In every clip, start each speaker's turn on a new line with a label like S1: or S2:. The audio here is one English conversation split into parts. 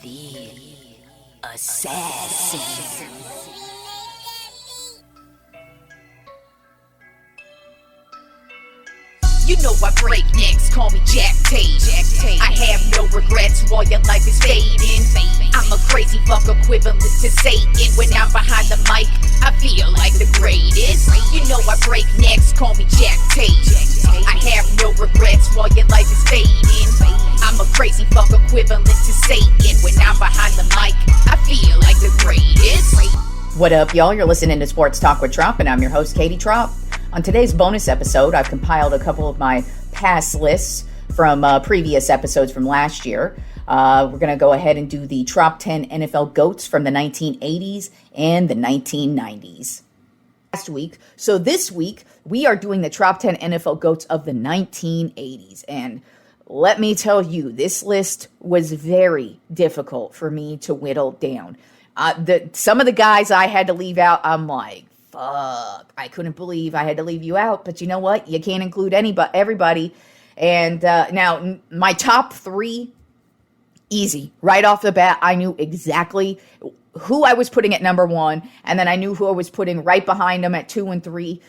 S1: The Assassin. You know I break necks, call me Jack Tate. I have no regrets while your life is fading. I'm a crazy fuck equivalent to Satan. When I'm behind the mic, I feel like the greatest. You know I break necks, call me Jack Tate. I have no regrets while your life is fading. I'm a crazy fuck equivalent to Satan. When I'm behind the mic, I feel like the greatest.
S2: What up, y'all? You're listening to Sports Talk with Tropp, and I'm your host, Katie Tropp. On today's bonus episode, I've compiled a couple of my past lists from previous episodes from last year. We're going to go ahead and do the Top 10 NFL GOATs from the 1980s and the 1990s. Last week. So this week, we are doing the Top 10 NFL GOATs of the 1980s. And let me tell you, this list was very difficult for me to whittle down. Some of the guys I had to leave out, I'm like, fuck, I couldn't believe I had to leave you out. But you know what? You can't include everybody. And now, my top three, easy. Right off the bat, I knew exactly who I was putting at number one. And then I knew who I was putting right behind them at 2 and 3.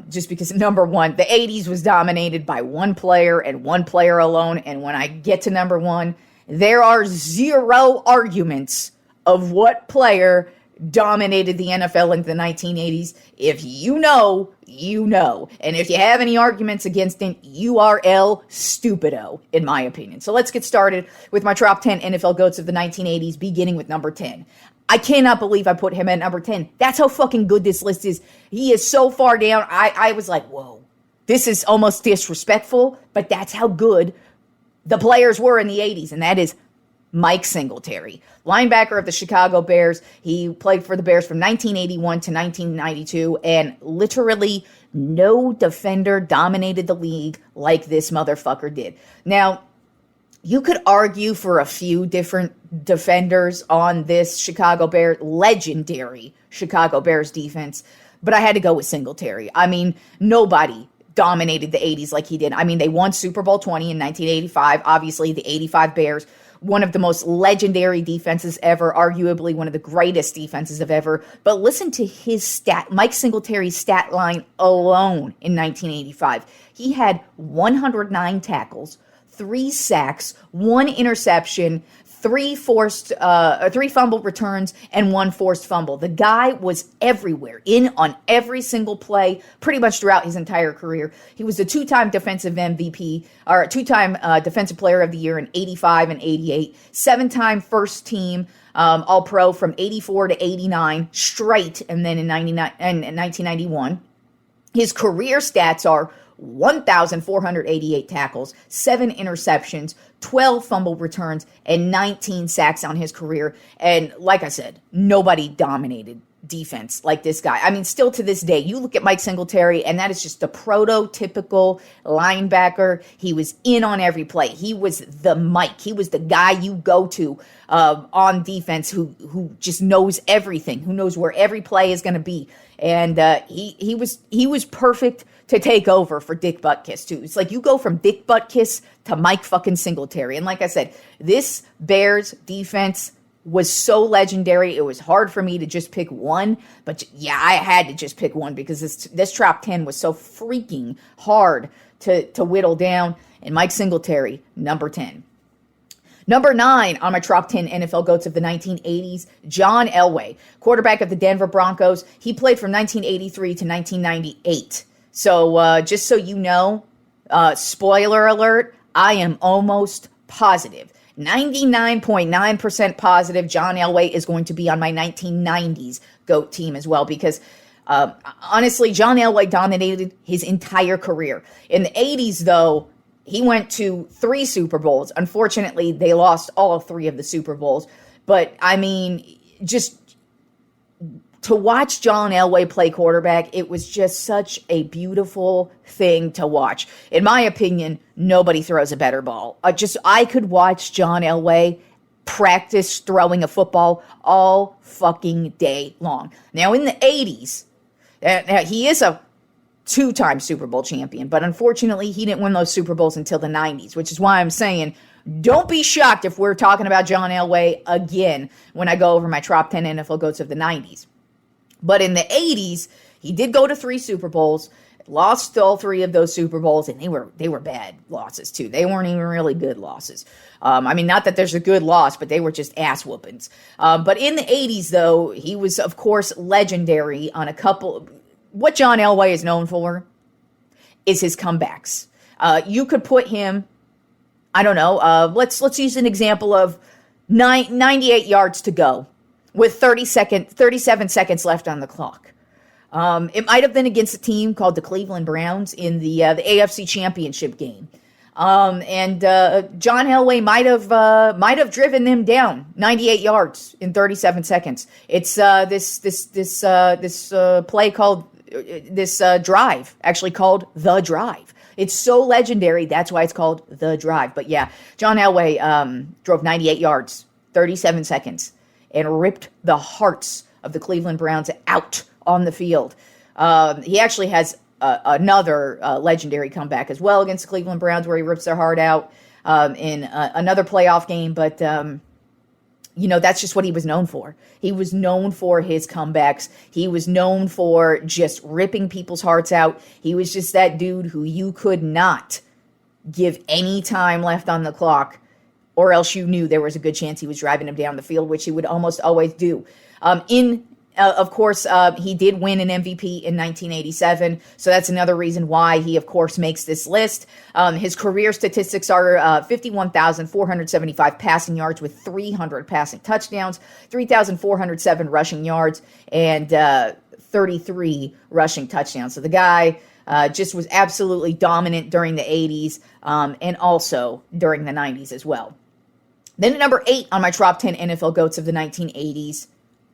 S2: Just because, number one, the 80s was dominated by one player and one player alone. And when I get to number one, there are zero arguments of what player dominated the NFL in the 1980s. If you know, you know. And if you have any arguments against it, you are El Stupido, in my opinion. So let's get started with my top 10 NFL GOATs of the 1980s, beginning with number 10. I cannot believe I put him at number 10. That's how fucking good this list is. He is so far down. I was like, whoa, this is almost disrespectful, but that's how good the players were in the 80s, and that is Mike Singletary, linebacker of the Chicago Bears. He played for the Bears from 1981 to 1992, and literally no defender dominated the league like this motherfucker did. Now, you could argue for a few different defenders on this legendary Chicago Bears defense, but I had to go with Singletary. I mean, nobody dominated the 80s like he did. I mean, they won Super Bowl 20 in 1985, obviously the 85 Bears. One of the most legendary defenses ever, arguably one of the greatest defenses of ever. But listen to his Mike Singletary's stat line alone in 1985. He had 109 tackles, 3 sacks, 1 interception, 3 fumble returns, and 1 forced fumble. The guy was everywhere, in on every single play, pretty much throughout his entire career. He was a 2-time defensive MVP, or a 2-time defensive player of the year in 85 and 88, 7-time first team All-Pro from 84 to 89 straight, and then in 1991. His career stats are 1,488 tackles, 7 interceptions, 12 fumble returns, and 19 sacks on his career. And like I said, nobody dominated defense like this guy. I mean, still to this day, you look at Mike Singletary, and that is just the prototypical linebacker. He was in on every play. He was the Mike. He was the guy you go to on defense who just knows everything, who knows where every play is going to be. And he was perfect to take over for Dick Butkus, too. It's like you go from Dick Butkus to Mike fucking Singletary. And like I said, this Bears defense was so legendary, it was hard for me to just pick one. But yeah, I had to just pick one because this top 10 was so freaking hard to whittle down. And Mike Singletary, number 10. Number 9 on my top 10 NFL GOATs of the 1980s, John Elway, quarterback of the Denver Broncos. He played from 1983 to 1998. So just so you know, spoiler alert, I am almost positive, 99.9% positive John Elway is going to be on my 1990s GOAT team as well, because honestly, John Elway dominated his entire career. In the 80s, though, he went to 3 Super Bowls. Unfortunately, they lost all 3 of the Super Bowls. But, I mean, just to watch John Elway play quarterback, it was just such a beautiful thing to watch. In my opinion, nobody throws a better ball. I could watch John Elway practice throwing a football all fucking day long. Now, in the 80s, he is a 2-time Super Bowl champion, but unfortunately, he didn't win those Super Bowls until the 90s, which is why I'm saying Don't be shocked if we're talking about John Elway again when I go over my top 10 NFL GOATs of the 90s. But in the 80s, he did go to 3 Super Bowls, lost all 3 of those Super Bowls, and they were bad losses too. They weren't even really good losses. Not that there's a good loss, but they were just ass whoopings. But in the 80s, though, he was, of course, legendary on a couple. What John Elway is known for is his comebacks. You could put him, I don't know, let's use an example of 98 yards to go with 37 seconds left on the clock. It might have been against a team called the Cleveland Browns in the AFC Championship game. John Elway might have driven them down 98 yards in 37 seconds. It's this play called this drive, actually called The Drive. It's so legendary, that's why it's called The Drive. But yeah, John Elway drove 98 yards, 37 seconds, and ripped the hearts of the Cleveland Browns out on the field. He actually has another legendary comeback as well against the Cleveland Browns where he rips their heart out in another playoff game. But, that's just what he was known for. He was known for his comebacks. He was known for just ripping people's hearts out. He was just that dude who you could not give any time left on the clock, or else you knew there was a good chance he was driving him down the field, which he would almost always do. Of course, he did win an MVP in 1987, so that's another reason why he, of course, makes this list. His career statistics are 51,475 passing yards with 300 passing touchdowns, 3,407 rushing yards, and 33 rushing touchdowns. So the guy just was absolutely dominant during the 80s and also during the 90s as well. Then at number 8 on my top 10 NFL GOATs of the 1980s,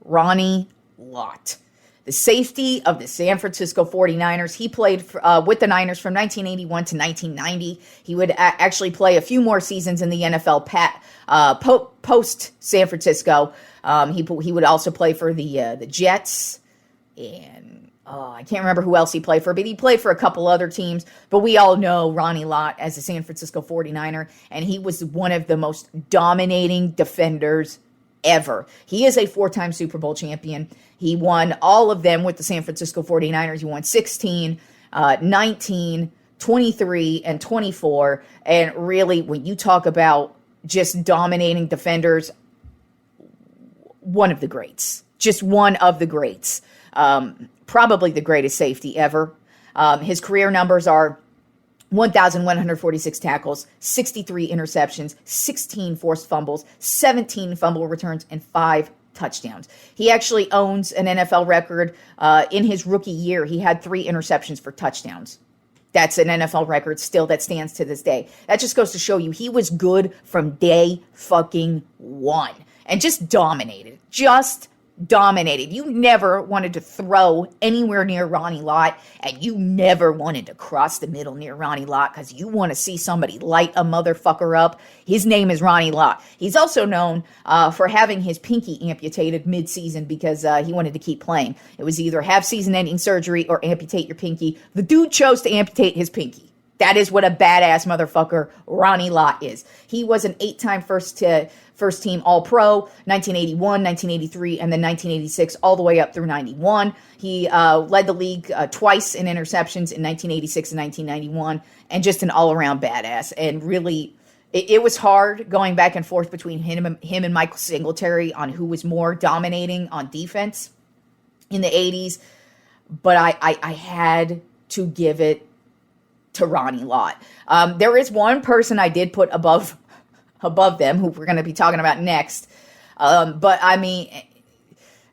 S2: Ronnie Lott, the safety of the San Francisco 49ers. He played with the Niners from 1981 to 1990. He would actually play a few more seasons in the NFL post San Francisco. He would also play for the Jets, and I can't remember who else he played for, but he played for a couple other teams. But we all know Ronnie Lott as a San Francisco 49er, and he was one of the most dominating defenders ever. He is a 4-time Super Bowl champion. He won all of them with the San Francisco 49ers. He won 16, 19, 23, and 24. And really, when you talk about just dominating defenders, one of the greats. Just one of the greats. Probably the greatest safety ever. His career numbers are 1,146 tackles, 63 interceptions, 16 forced fumbles, 17 fumble returns, and 5 touchdowns. He actually owns an NFL record. In his rookie year, he had 3 interceptions for touchdowns. That's an NFL record still that stands to this day. That just goes to show you he was good from day fucking one and just dominated. You never wanted to throw anywhere near Ronnie Lott, and you never wanted to cross the middle near Ronnie Lott because you want to see somebody light a motherfucker up. His name is Ronnie Lott. He's also known for having his pinky amputated mid-season because he wanted to keep playing. It was either have season-ending surgery or amputate your pinky. The dude chose to amputate his pinky. That is what a badass motherfucker Ronnie Lott is. He was an 8-time first team All-Pro, 1981, 1983, and then 1986, all the way up through 91. He led the league twice in interceptions in 1986 and 1991, and just an all-around badass. And really, it was hard going back and forth between him and Michael Singletary on who was more dominating on defense in the 80s, but I had to give it to Ronnie Lott. There is one person I did put above them, who we're going to be talking about next. But I mean,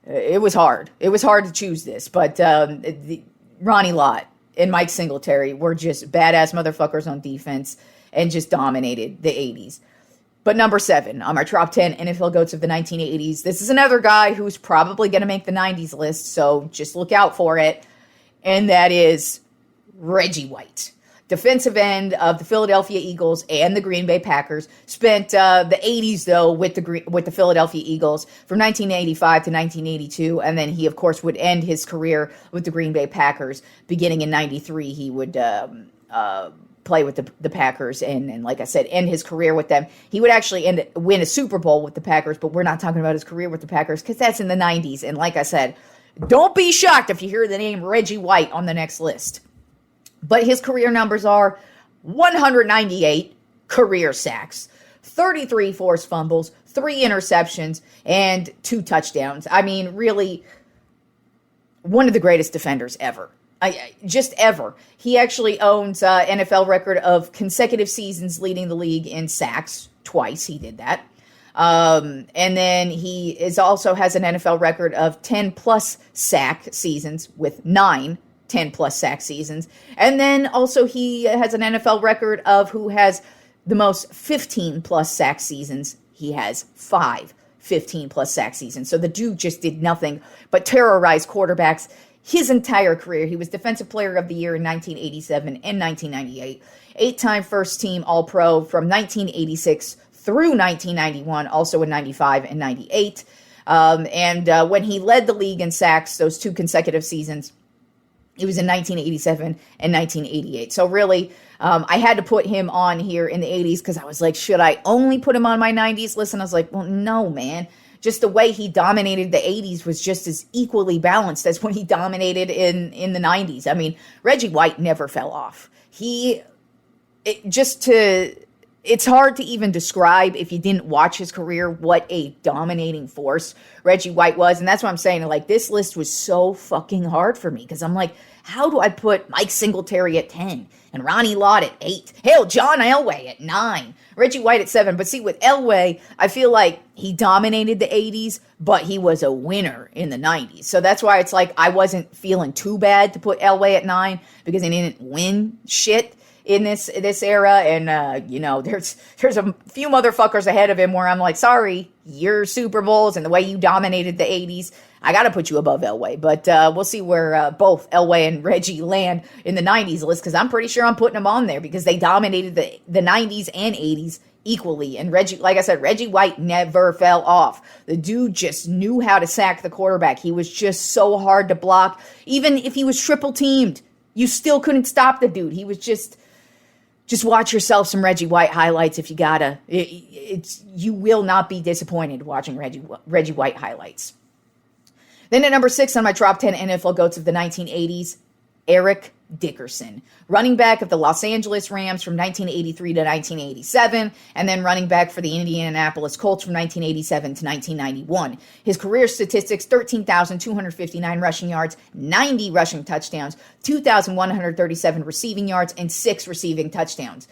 S2: it was hard. It was hard to choose this, but Ronnie Lott and Mike Singletary were just badass motherfuckers on defense and just dominated the 80s. But number 7 on our top 10 NFL GOATs of the 1980s, this is another guy who's probably going to make the 90s list, so just look out for it, and that is Reggie White. Defensive end of the Philadelphia Eagles and the Green Bay Packers. Spent the 80s, though, with the Philadelphia Eagles from 1985 to 1982. And then he, of course, would end his career with the Green Bay Packers. Beginning in 93, he would play with the Packers and like I said, end his career with them. He would actually win a Super Bowl with the Packers, but we're not talking about his career with the Packers because that's in the 90s. And like I said, don't be shocked if you hear the name Reggie White on the next list. But his career numbers are 198 career sacks, 33 forced fumbles, 3 interceptions, and 2 touchdowns. I mean, really, one of the greatest defenders ever. Just ever. He actually owns an NFL record of consecutive seasons leading the league in sacks. Twice he did that. And then he also has an NFL record of 10-plus sack seasons with 9 10-plus sack seasons. And then also he has an NFL record of who has the most 15-plus sack seasons. He has 5 15-plus sack seasons. So the dude just did nothing but terrorize quarterbacks his entire career. He was Defensive Player of the Year in 1987 and 1998. 8-time first-team All-Pro from 1986 through 1991, also in 95 and 98. And when he led the league in sacks, those 2 consecutive seasons, it was in 1987 and 1988. So really, I had to put him on here in the 80s because I was like, should I only put him on my 90s list? And I was like, well, no, man. Just the way he dominated the 80s was just as equally balanced as when he dominated in the 90s. I mean, Reggie White never fell off. It's hard to even describe if you didn't watch his career what a dominating force Reggie White was. And that's what I'm saying. Like, this list was so fucking hard for me because I'm like, how do I put Mike Singletary at 10 and Ronnie Lott at 8? Hell, John Elway at 9, Reggie White at 7. But see, with Elway, I feel like he dominated the 80s, but he was a winner in the 90s. So that's why it's like I wasn't feeling too bad to put Elway at 9 because he didn't win shit in this era. And, there's a few motherfuckers ahead of him where I'm like, sorry, your Super Bowls and the way you dominated the 80s, I got to put you above Elway. But we'll see where both Elway and Reggie land in the 90s list because I'm pretty sure I'm putting them on there because they dominated the 90s and 80s equally. And Reggie, like I said, Reggie White never fell off. The dude just knew how to sack the quarterback. He was just so hard to block. Even if he was triple teamed, you still couldn't stop the dude. He was just watch yourself some Reggie White highlights if you gotta. You will not be disappointed watching Reggie White highlights. Then at number 6 on my top 10 NFL GOATs of the 1980s, Eric Dickerson, running back of the Los Angeles Rams from 1983 to 1987, and then running back for the Indianapolis Colts from 1987 to 1991. His career statistics: 13,259 rushing yards, 90 rushing touchdowns, 2,137 receiving yards, and 6 receiving touchdowns.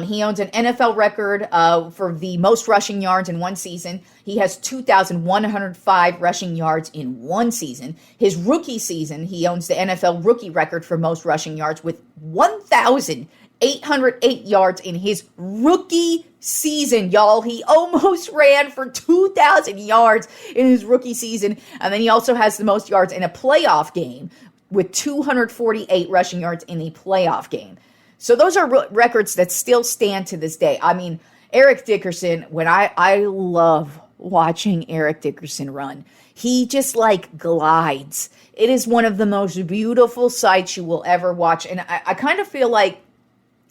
S2: He owns an NFL record for the most rushing yards in one season. He has 2,105 rushing yards in one season. His rookie season, he owns the NFL rookie record for most rushing yards with 1,808 yards in his rookie season, y'all. He almost ran for 2,000 yards in his rookie season. And then he also has the most yards in a playoff game with 248 rushing yards in a playoff game. So those are records that still stand to this day. I mean, Eric Dickerson, when I love watching Eric Dickerson run. He just like glides. It is one of the most beautiful sights you will ever watch. And I kind of feel like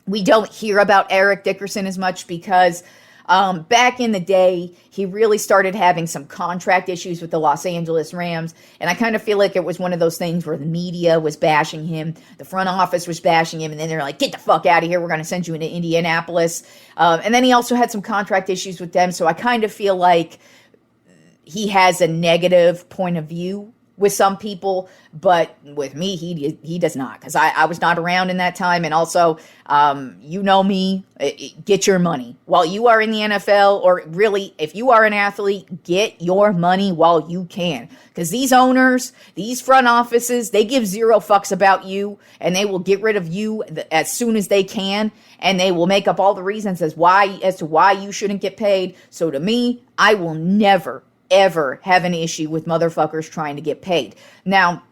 S2: we don't hear about Eric Dickerson as much because back in the day, he really started having some contract issues with the Los Angeles Rams. And I kind of feel like it was one of those things where the media was bashing him. The front office was bashing him. And then they're like, get the fuck out of here. We're going to send you into Indianapolis. And then he also had some contract issues with them. So I kind of feel like he has a negative point of view with some people, but with me, he does not, because I was not around in that time. And also, you know me, get your money while you are in the NFL, or really, if you are an athlete, get your money while you can, because these owners, these front offices, they give zero fucks about you, and they will get rid of you as soon as they can, and they will make up all the reasons as to why you shouldn't get paid. So to me, I will never ever have an issue with motherfuckers trying to get paid. Now,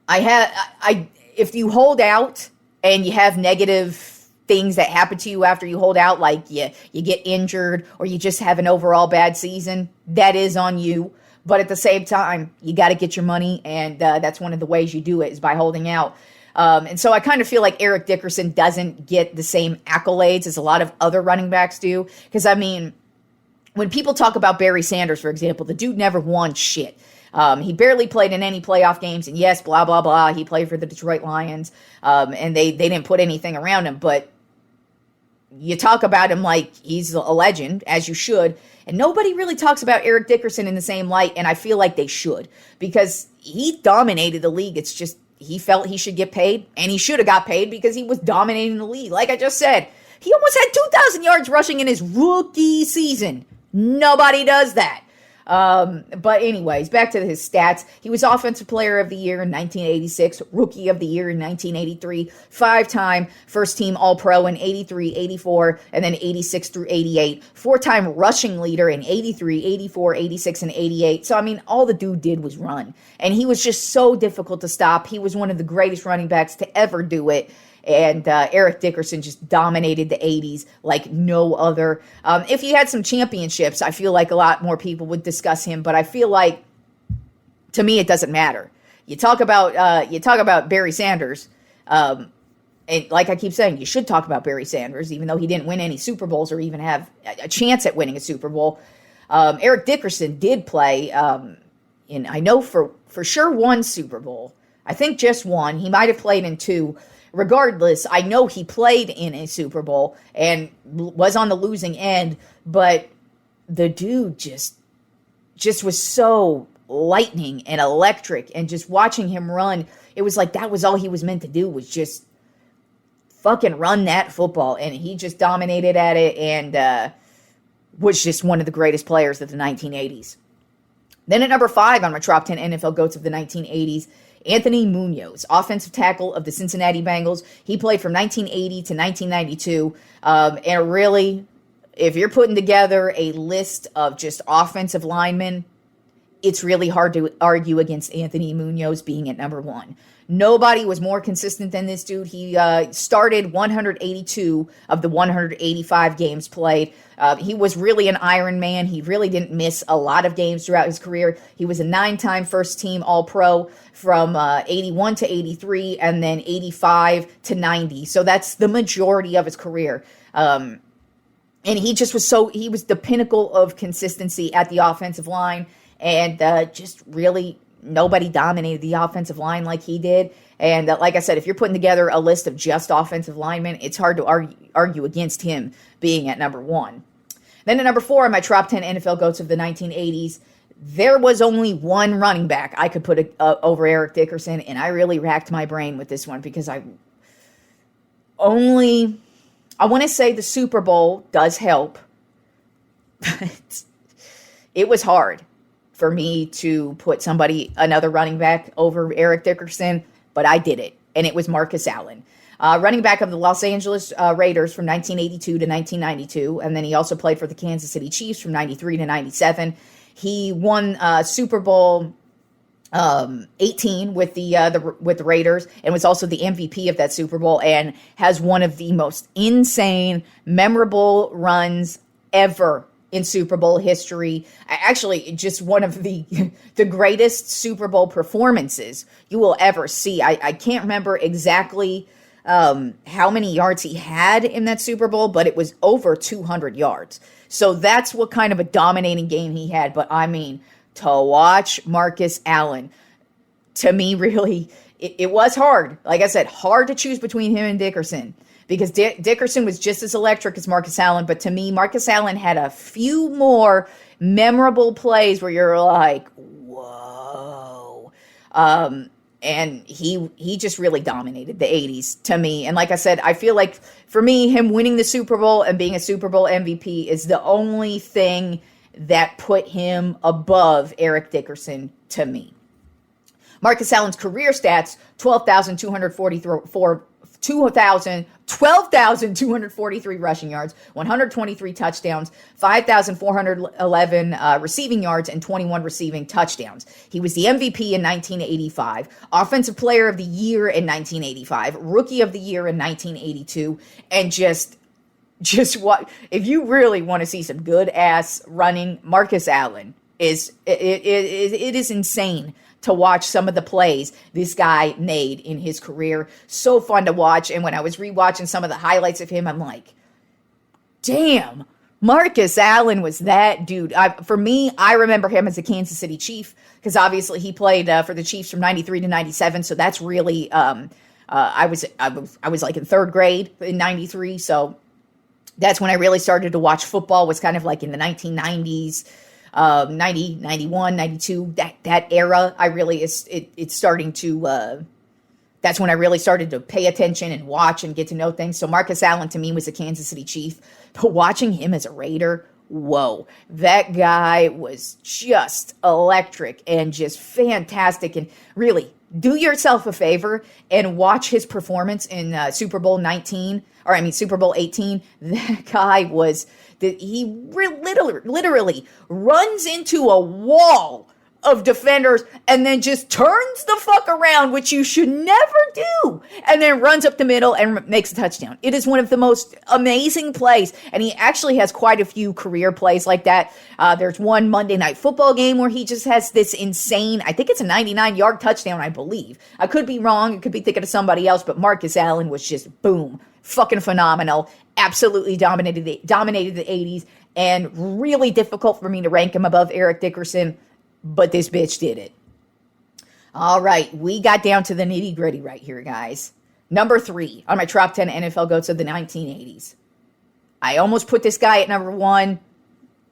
S2: if you hold out and you have negative things that happen to you after you hold out, like you get injured or you just have an overall bad season, that is on you. But at the same time, you got to get your money, and that's one of the ways you do it is by holding out. And so I kind of feel like Eric Dickerson doesn't get the same accolades as a lot of other running backs do. Because, I mean, when people talk about Barry Sanders, for example, the dude never won shit. He barely played in any playoff games. And yes, blah, blah, blah. He played for the Detroit Lions. And they didn't put anything around him. But you talk about him like he's a legend, as you should. And nobody really talks about Eric Dickerson in the same light. And I feel like they should. Because he dominated the league. It's just he felt he should get paid. And he should have got paid because he was dominating the league. Like I just said, he almost had 2,000 yards rushing in his rookie season. Nobody does that. But anyways, back to his stats. He was Offensive Player of the Year in 1986, Rookie of the Year in 1983, 5-time First Team All-Pro in 83, 84, and then 86 through 88, 4-time Rushing Leader in 83, 84, 86, and 88. So, I mean, all the dude did was run. And he was just so difficult to stop. He was one of the greatest running backs to ever do it. And Eric Dickerson just dominated the 80s like no other. If he had some championships, I feel like a lot more people would discuss him. But I feel like, to me, it doesn't matter. You talk about Barry Sanders, and like I keep saying, you should talk about Barry Sanders, even though he didn't win any Super Bowls or even have a chance at winning a Super Bowl. Eric Dickerson did play, in I know for sure one Super Bowl. I think just one. He might have played in two. Regardless, I know he played in a Super Bowl and was on the losing end, but the dude just was so lightning and electric, and just watching him run, it was like that was all he was meant to do, was just fucking run that football, and he just dominated at it and was just one of the greatest players of the 1980s. Then at number 5 on my top 10 NFL GOATs of the 1980s, Anthony Munoz, offensive tackle of the Cincinnati Bengals. He played from 1980 to 1992. And really, if you're putting together a list of just offensive linemen, it's really hard to argue against Anthony Munoz being at number 1. Nobody was more consistent than this dude. He started 182 of the 185 games played. He was really an Iron Man. He really didn't miss a lot of games throughout his career. He was a 9-time First Team All-Pro from 81 to 83 and then 85 to 90. So that's the majority of his career. And he just was he was the pinnacle of consistency at the offensive line, and just really nobody dominated the offensive line like he did. And like I said, if you're putting together a list of just offensive linemen, it's hard to argue against him being at number 1. Then at number 4 on my top 10 NFL GOATs of the 1980s, there was only one running back I could put over Eric Dickerson, and I really racked my brain with this one because I want to say the Super Bowl does help, but it was hard for me to put another running back over Eric Dickerson, but I did it, and it was Marcus Allen. Running back of the Los Angeles Raiders from 1982 to 1992, and then he also played for the Kansas City Chiefs from 93 to 97. He won Super Bowl 18 with the Raiders, and was also the MVP of that Super Bowl, and has one of the most insane, memorable runs ever in Super Bowl history. Actually, just one of the greatest Super Bowl performances you will ever see. I can't remember exactly how many yards he had in that Super Bowl, but it was over 200 yards. So that's what kind of a dominating game he had. But I mean, to watch Marcus Allen, to me, really, it was hard. Like I said, hard to choose between him and Dickerson, because Dickerson was just as electric as Marcus Allen. But to me, Marcus Allen had a few more memorable plays where you're like, whoa. And he just really dominated the 80s to me. And like I said, I feel like for me, him winning the Super Bowl and being a Super Bowl MVP is the only thing that put him above Eric Dickerson to me. Marcus Allen's career stats, 12,243 rushing yards, 123 touchdowns, 5,411 receiving yards, and 21 receiving touchdowns. He was the MVP in 1985, Offensive Player of the Year in 1985, Rookie of the Year in 1982, and just what, if you really want to see some good ass running, Marcus Allen it is insane to watch some of the plays this guy made in his career. So fun to watch. And when I was rewatching some of the highlights of him, I'm like, damn, Marcus Allen was that dude. For me, I remember him as a Kansas City Chief because obviously he played for the Chiefs from 93 to 97. So that's really, I was like in third grade in 93. So that's when I really started to watch football, was kind of like in the 1990s, 90, 91, 92, that era. It's starting to, that's when I really started to pay attention and watch and get to know things. So Marcus Allen to me was a Kansas City Chief, but watching him as a Raider, whoa, that guy was just electric and just fantastic. And really, do yourself a favor and watch his performance in Super Bowl 18. That guy he literally runs into a wall of defenders and then just turns the fuck around, which you should never do, and then runs up the middle and makes a touchdown. It is one of the most amazing plays, and he actually has quite a few career plays like that. There's one Monday Night Football game where he just has this insane, I think it's a 99-yard touchdown, I believe. I could be wrong. I could be thinking of somebody else, but Marcus Allen was just, boom, fucking phenomenal. Absolutely dominated the 80s, and really difficult for me to rank him above Eric Dickerson. But this bitch did it. All right, we got down to the nitty gritty right here, guys. Number 3 on my top 10 NFL GOATs of the 1980s. I almost put this guy at number 1,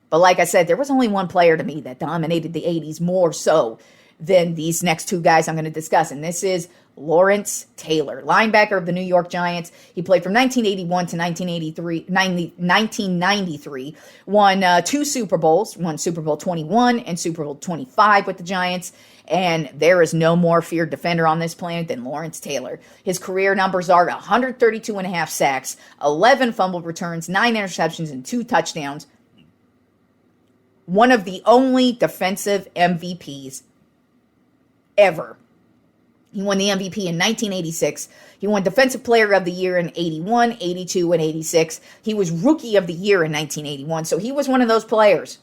S2: but like I said, there was only one player to me that dominated the 80s more so than these next two guys I'm going to discuss, and this is Lawrence Taylor, linebacker of the New York Giants. He played from 1981 to 1993, won 2 Super Bowls, won Super Bowl 21 and Super Bowl 25 with the Giants, and there is no more feared defender on this planet than Lawrence Taylor. His career numbers are 132 and a half sacks, 11 fumbled returns, 9 interceptions, and 2 touchdowns. One of the only defensive MVPs ever. He won the MVP in 1986. He won Defensive Player of the Year in 81, 82, and 86. He was Rookie of the Year in 1981. So he was one of those players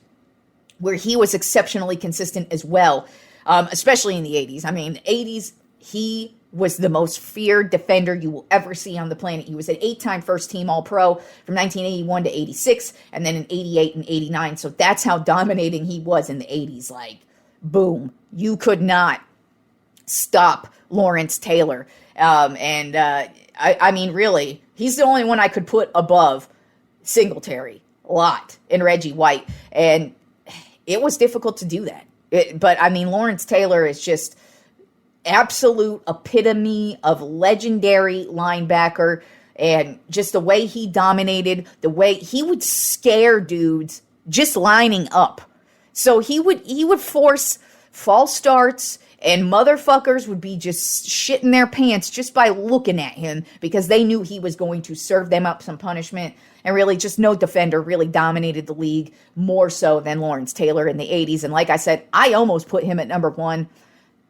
S2: where he was exceptionally consistent as well, especially in the 80s. I mean, 80s, he was the most feared defender you will ever see on the planet. He was an 8-time first-team All-Pro from 1981 to 86, and then in 88 and 89. So that's how dominating he was in the 80s. Like, boom. You could not stop Lawrence Taylor. I mean, really, he's the only one I could put above Singletary, Lott, and Reggie White. And it was difficult to do that. But, I mean, Lawrence Taylor is just absolute epitome of legendary linebacker. And just the way he dominated, the way he would scare dudes just lining up. So he would force false starts, and motherfuckers would be just shitting their pants just by looking at him because they knew he was going to serve them up some punishment. And really, just no defender really dominated the league more so than Lawrence Taylor in the 80s. And like I said, I almost put him at number 1,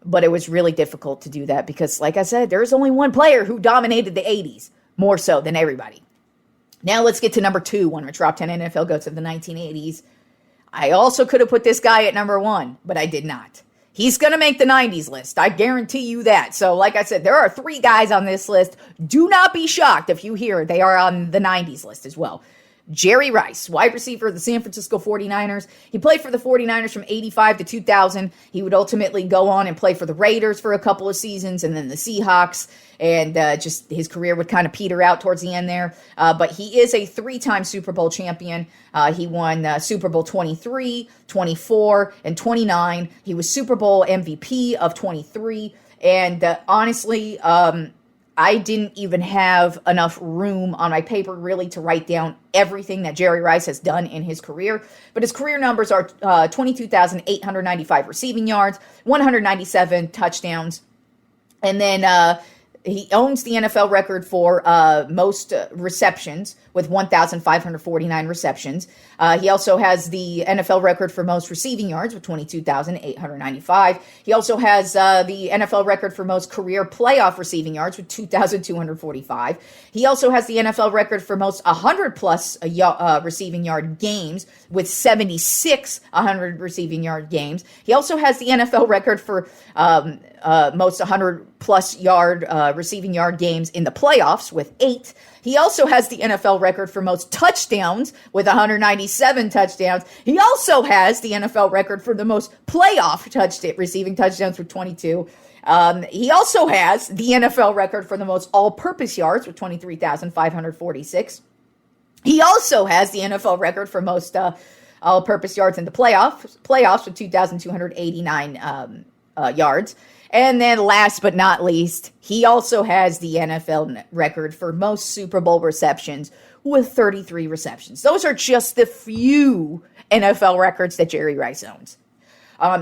S2: but it was really difficult to do that because, like I said, there's only one player who dominated the 80s more so than everybody. Now let's get to number 2 on my top 10 NFL GOATs of the 1980s. I also could have put this guy at number 1, but I did not. He's going to make the 90s list. I guarantee you that. So like I said, there are 3 guys on this list. Do not be shocked if you hear they are on the 90s list as well. Jerry Rice, wide receiver of the San Francisco 49ers. He played for the 49ers from 85 to 2000. He would ultimately go on and play for the Raiders for a couple of seasons and then the Seahawks. And just his career would kind of peter out towards the end there. But he is a 3-time Super Bowl champion. He won Super Bowl 23, 24, and 29. He was Super Bowl MVP of 23. And honestly, I didn't even have enough room on my paper really to write down everything that Jerry Rice has done in his career. But his career numbers are 22,895 receiving yards, 197 touchdowns. And then he owns the NFL record for most receptions with 1,549 receptions. He also has the NFL record for most receiving yards with 22,895. He also has the NFL record for most career playoff receiving yards with 2,245. He also has the NFL record for most 100-plus receiving yard games with 76 100 receiving yard games. He also has the NFL record for most 100-plus receiving yard games in the playoffs with 8. He also has the NFL record for most touchdowns with 197 touchdowns. He also has the NFL record for the most playoff receiving touchdowns with 22. He also has the NFL record for the most all-purpose yards with 23,546. He also has the NFL record for most all-purpose yards in the playoffs with 2,289 yards. And then last but not least, he also has the NFL record for most Super Bowl receptions with 33 receptions. Those are just the few NFL records that Jerry Rice owns.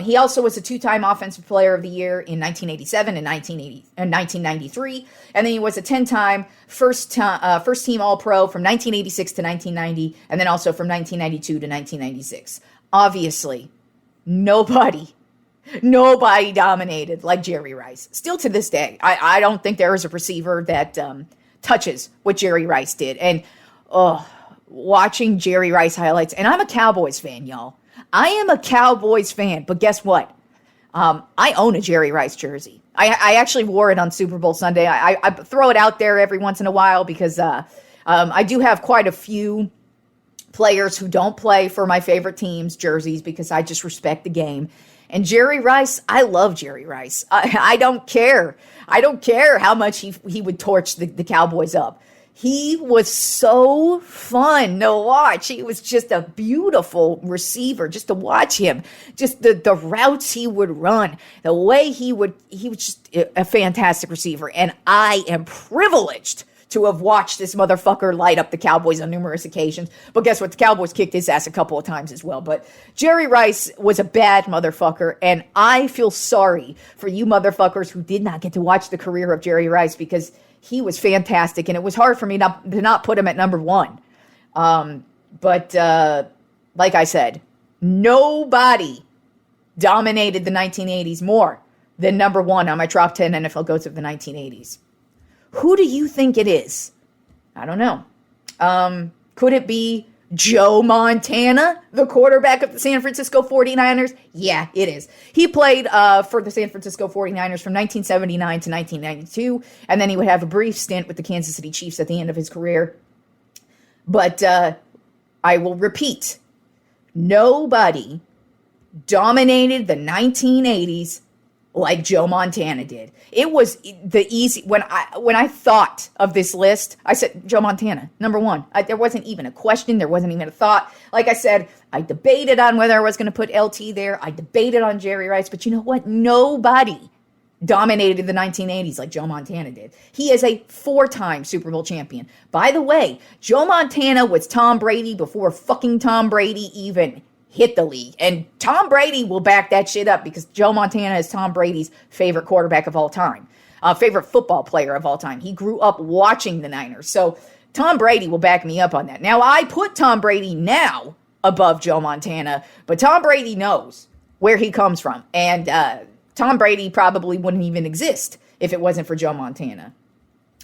S2: He also was a two-time Offensive Player of the Year in 1987 and 1993. And then he was a 10-time first-team All-Pro from 1986 to 1990, and then also from 1992 to 1996. Obviously, nobody dominated like Jerry Rice. Still to this day, I don't think there is a receiver that touches what Jerry Rice did. And watching Jerry Rice highlights, and I'm a Cowboys fan, y'all. I am a Cowboys fan, but guess what? I own a Jerry Rice jersey. I actually wore it on Super Bowl Sunday. I throw it out there every once in a while because I do have quite a few players who don't play for my favorite teams' jerseys because I just respect the game. And Jerry Rice, I love Jerry Rice. I don't care. I don't care how much he would torch the Cowboys up. He was so fun to watch. He was just a beautiful receiver just to watch him. Just the routes he would run, the way he was just a fantastic receiver. And I am privileged to have watched this motherfucker light up the Cowboys on numerous occasions. But guess what? The Cowboys kicked his ass a couple of times as well. But Jerry Rice was a bad motherfucker, and I feel sorry for you motherfuckers who did not get to watch the career of Jerry Rice because he was fantastic, and it was hard for me to not put him at number one. But like I said, nobody dominated the 1980s more than number one on my top 10 NFL GOATs of the 1980s. Who do you think it is? I don't know. Could it be Joe Montana, the quarterback of the San Francisco 49ers? Yeah, it is. He played for the San Francisco 49ers from 1979 to 1992, and then he would have a brief stint with the Kansas City Chiefs at the end of his career. But I will repeat, nobody dominated the 1980s like Joe Montana did. It was the easy, when I thought of this list, I said, Joe Montana, number one. There wasn't even a question. There wasn't even a thought. Like I said, I debated on whether I was going to put LT there. I debated on Jerry Rice, but you know what? Nobody dominated the 1980s like Joe Montana did. He is a 4-time Super Bowl champion. By the way, Joe Montana was Tom Brady before fucking Tom Brady even hit the league. And Tom Brady will back that shit up because Joe Montana is Tom Brady's favorite quarterback of all time, favorite football player of all time. He grew up watching the Niners. So Tom Brady will back me up on that. Now, I put Tom Brady now above Joe Montana, but Tom Brady knows where he comes from. And Tom Brady probably wouldn't even exist if it wasn't for Joe Montana.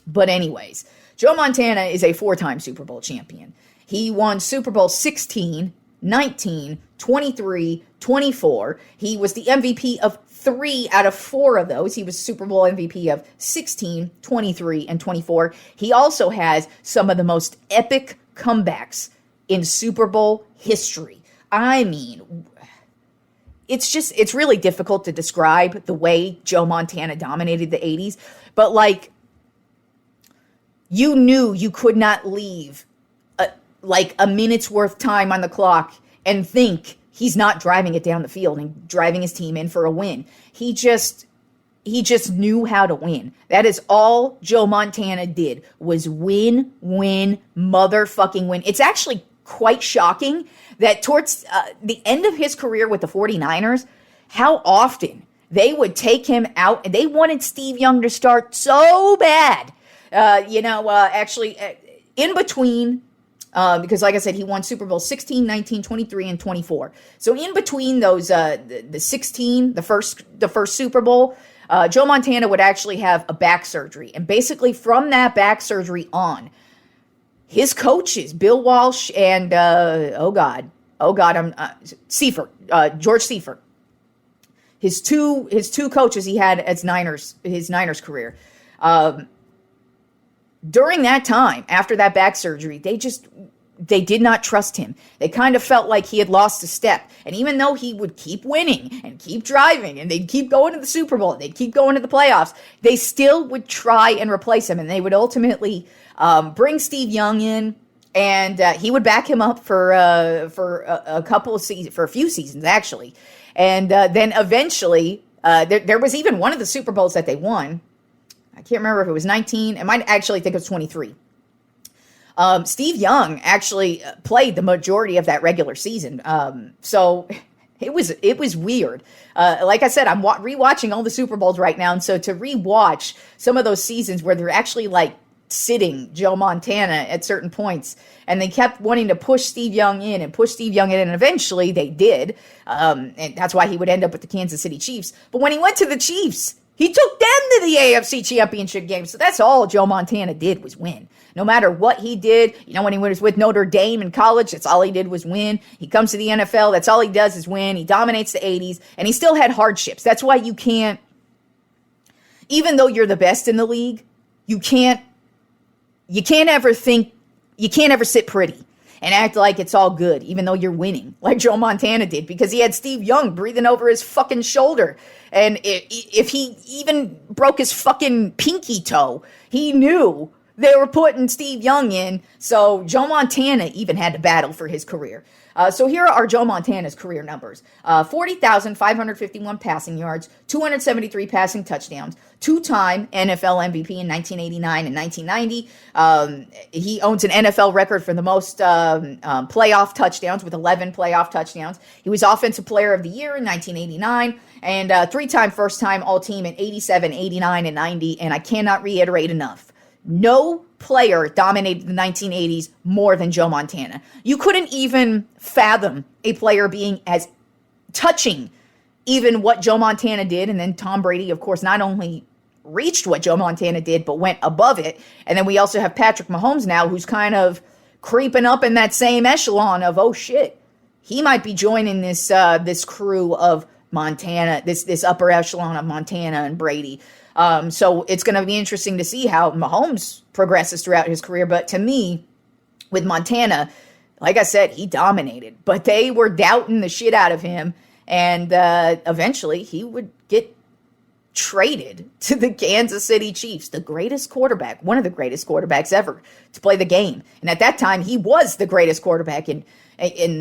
S2: But anyways, Joe Montana is a 4-time Super Bowl champion. He won Super Bowl 16, 19, 23, 24. He was the MVP of 3 out of 4 of those. He was Super Bowl MVP of 16, 23, and 24. He also has some of the most epic comebacks in Super Bowl history. I mean, it's really difficult to describe the way Joe Montana dominated the 80s, but like, you knew you could not leave a minute's worth time on the clock and think he's not driving it down the field and driving his team in for a win. He just knew how to win. That is all Joe Montana did, was win, motherfucking win. It's actually quite shocking that towards the end of his career with the 49ers, how often they would take him out, and they wanted Steve Young to start so bad. Actually, in between because like I said, he won Super Bowl 16, 19, 23, and 24. So in between those, the 16, the first Super Bowl, Joe Montana would actually have a back surgery. And basically from that back surgery on, his coaches, Bill Walsh and, George Seifert, his two coaches he had as his Niners career. During that time, after that back surgery, they did not trust him. They kind of felt like he had lost a step. And even though he would keep winning and keep driving and they'd keep going to the Super Bowl, they'd keep going to the playoffs, they still would try and replace him. And they would ultimately bring Steve Young in, and he would back him up for a couple of seasons, for a few seasons actually. And then eventually, there was even one of the Super Bowls that they won. I can't remember if it was 19. I might actually think it was 23. Steve Young actually played the majority of that regular season. So it was weird. Like I said, I'm rewatching all the Super Bowls right now. And so to rewatch some of those seasons where they're actually like sitting Joe Montana at certain points, and they kept wanting to push Steve Young in, and eventually they did. And that's why he would end up with the Kansas City Chiefs. But when he went to the Chiefs, he took them to the AFC Championship game. So that's all Joe Montana did was win. No matter what he did, when he was with Notre Dame in college, that's all he did was win. He comes to the NFL, that's all he does is win. He dominates the 80s, and he still had hardships. That's why you can't, even though you're the best in the league, you can't ever sit pretty and act like it's all good, even though you're winning, like Joe Montana did, because he had Steve Young breathing over his fucking shoulder. And if he even broke his fucking pinky toe, he knew they were putting Steve Young in. So Joe Montana even had to battle for his career. So here are Joe Montana's career numbers. 40,551 passing yards, 273 passing touchdowns, two-time NFL MVP in 1989 and 1990. He owns an NFL record for the most playoff touchdowns with 11 playoff touchdowns. He was Offensive Player of the Year in 1989 and three-time first-time All-Team in 87, 89, and 90. And I cannot reiterate enough, no player dominated the 1980s more than Joe Montana. You couldn't even fathom a player being as touching even what Joe Montana did. And then Tom Brady, of course, not only reached what Joe Montana did, but went above it. And then we also have Patrick Mahomes now, who's kind of creeping up in that same echelon of, oh shit, he might be joining this this crew of Montana, this upper echelon of Montana and Brady. So it's going to be interesting to see how Mahomes progresses throughout his career. But to me, with Montana, like I said, he dominated. But they were doubting the shit out of him. And eventually he would get traded to the Kansas City Chiefs, the greatest quarterback, one of the greatest quarterbacks ever to play the game. And at that time, he was the greatest quarterback. And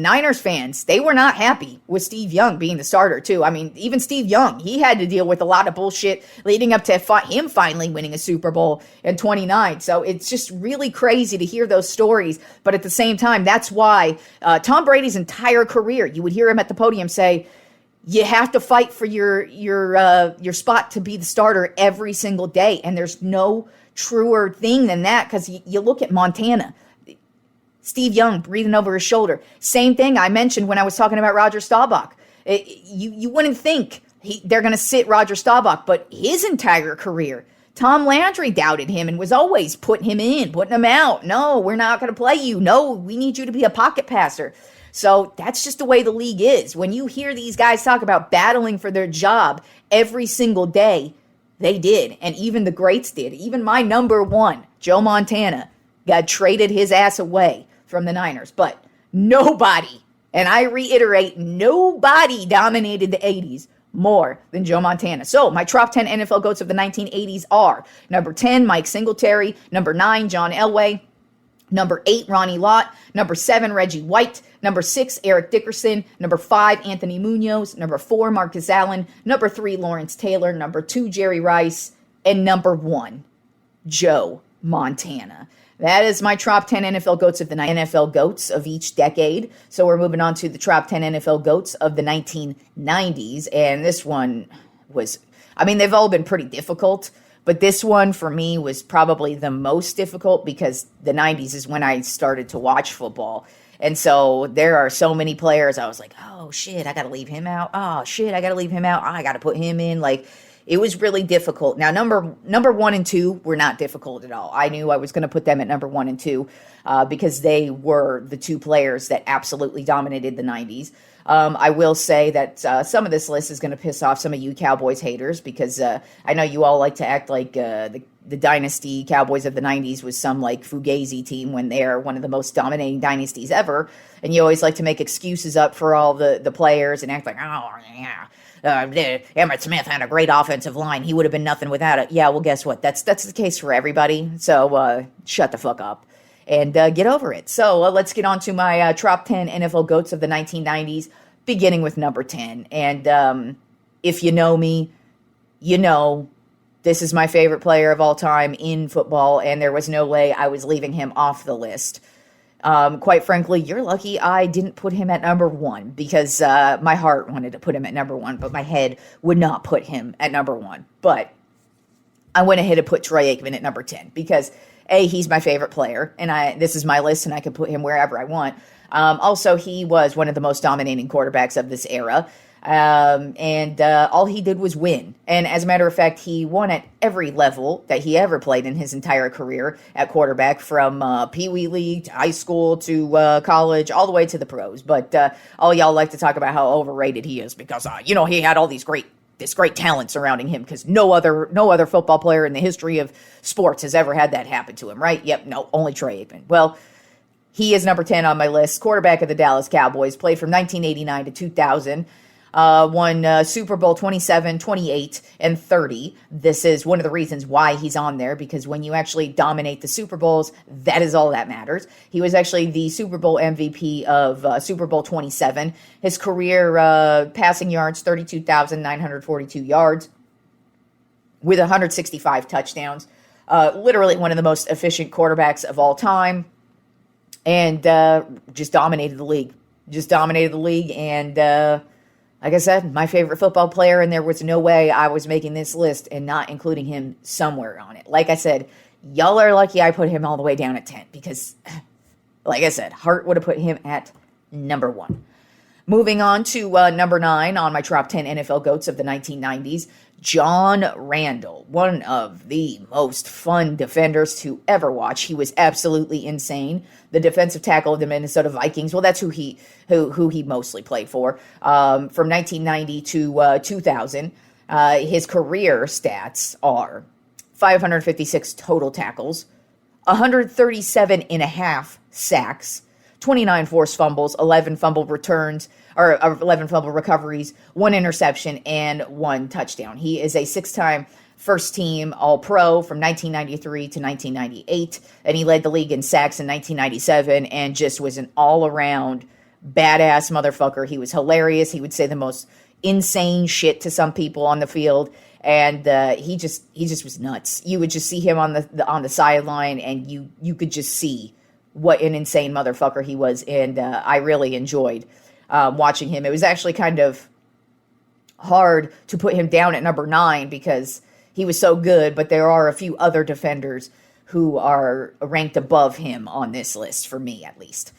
S2: Niners fans, they were not happy with Steve Young being the starter, too. I mean, even Steve Young, he had to deal with a lot of bullshit leading up to him finally winning a Super Bowl in 29. So it's just really crazy to hear those stories. But at the same time, that's why Tom Brady's entire career, you would hear him at the podium say, you have to fight for your spot to be the starter every single day. And there's no truer thing than that, because you look at Montana. Steve Young breathing over his shoulder. Same thing I mentioned when I was talking about Roger Staubach. You wouldn't think they're going to sit Roger Staubach, but his entire career, Tom Landry doubted him and was always putting him in, putting him out. No, we're not going to play you. No, we need you to be a pocket passer. So that's just the way the league is. When you hear these guys talk about battling for their job every single day, they did. And even the greats did. Even my number one, Joe Montana, got traded his ass away from the Niners. But nobody, and I reiterate, nobody dominated the 80s more than Joe Montana. So my top 10 NFL GOATs of the 1980s are number 10, Mike Singletary, number 9, John Elway, number 8, Ronnie Lott, number 7, Reggie White, number 6, Eric Dickerson, number 5, Anthony Munoz, number 4, Marcus Allen, number 3, Lawrence Taylor, number 2, Jerry Rice, and number 1, Joe Montana. That is my top 10 NFL GOATs of the NFL GOATs of each decade. So we're moving on to the top 10 NFL GOATs of the 1990s. And this one was, I mean, they've all been pretty difficult, But this one for me was probably the most difficult because the 90s is when I started to watch football. And so there are so many players I was like, oh shit, I got to leave him out. Oh shit, I got to leave him out. I got to put him in. Like, it was really difficult. Now, number 1 and 2 were not difficult at all. I knew I was going to put them at number 1 and 2 because they were the two players that absolutely dominated the 90s. I will say that some of this list is going to piss off some of you Cowboys haters because I know you all like to act like the dynasty Cowboys of the 90s was some like Fugazi team when they're one of the most dominating dynasties ever. And you always like to make excuses up for all the players and act like, oh, yeah. Emmitt Smith had a great offensive line. He would have been nothing without it. Yeah, well, guess what? That's the case for everybody. So shut the fuck up and get over it. So let's get on to my top 10 NFL GOATs of the 1990s, beginning with number 10. And if you know me, you know this is my favorite player of all time in football, and there was no way I was leaving him off the list. Quite frankly, you're lucky I didn't put him at number 1 because my heart wanted to put him at number 1, but my head would not put him at number 1. But I went ahead and put Troy Aikman at number 10 because, A, he's my favorite player, and this is my list, and I can put him wherever I want. Also, he was one of the most dominating quarterbacks of this era. And all he did was win. And as a matter of fact, he won at every level that he ever played in his entire career at quarterback, from Pee Wee League to high school to college, all the way to the pros. But all y'all like to talk about how overrated he is because, he had all this great talent surrounding him because no other football player in the history of sports has ever had that happen to him, right? Yep, no, only Troy Aikman. Well, he is number 10 on my list, quarterback of the Dallas Cowboys, played from 1989 to 2000. Won Super Bowl 27, 28, and 30. This is one of the reasons why he's on there, because when you actually dominate the Super Bowls, that is all that matters. He was actually the Super Bowl MVP of Super Bowl 27. His career passing yards, 32,942 yards with 165 touchdowns. Literally one of the most efficient quarterbacks of all time, and just dominated the league. And like I said, my favorite football player, and there was no way I was making this list and not including him somewhere on it. Like I said, y'all are lucky I put him all the way down at 10 because, like I said, Hart would have put him at number 1. Moving on to number 9 on my top 10 NFL GOATs of the 1990s, John Randall, one of the most fun defenders to ever watch. He was absolutely insane. The defensive tackle of the Minnesota Vikings. Well, that's who he mostly played for. From 1990 to 2000, his career stats are 556 total tackles, 137 and a half sacks, 29 forced fumbles, 11 fumble returns, or 11 fumble recoveries, 1 interception, and 1 touchdown. He is a 6-time first-team All-Pro from 1993 to 1998, and he led the league in sacks in 1997 and just was an all-around badass motherfucker. He was hilarious. He would say the most insane shit to some people on the field, and he just was nuts. You would just see him on the sideline, and you could just see what an insane motherfucker he was, and I really enjoyed watching him. It was actually kind of hard to put him down at number 9 because he was so good, but there are a few other defenders who are ranked above him on this list, for me at least.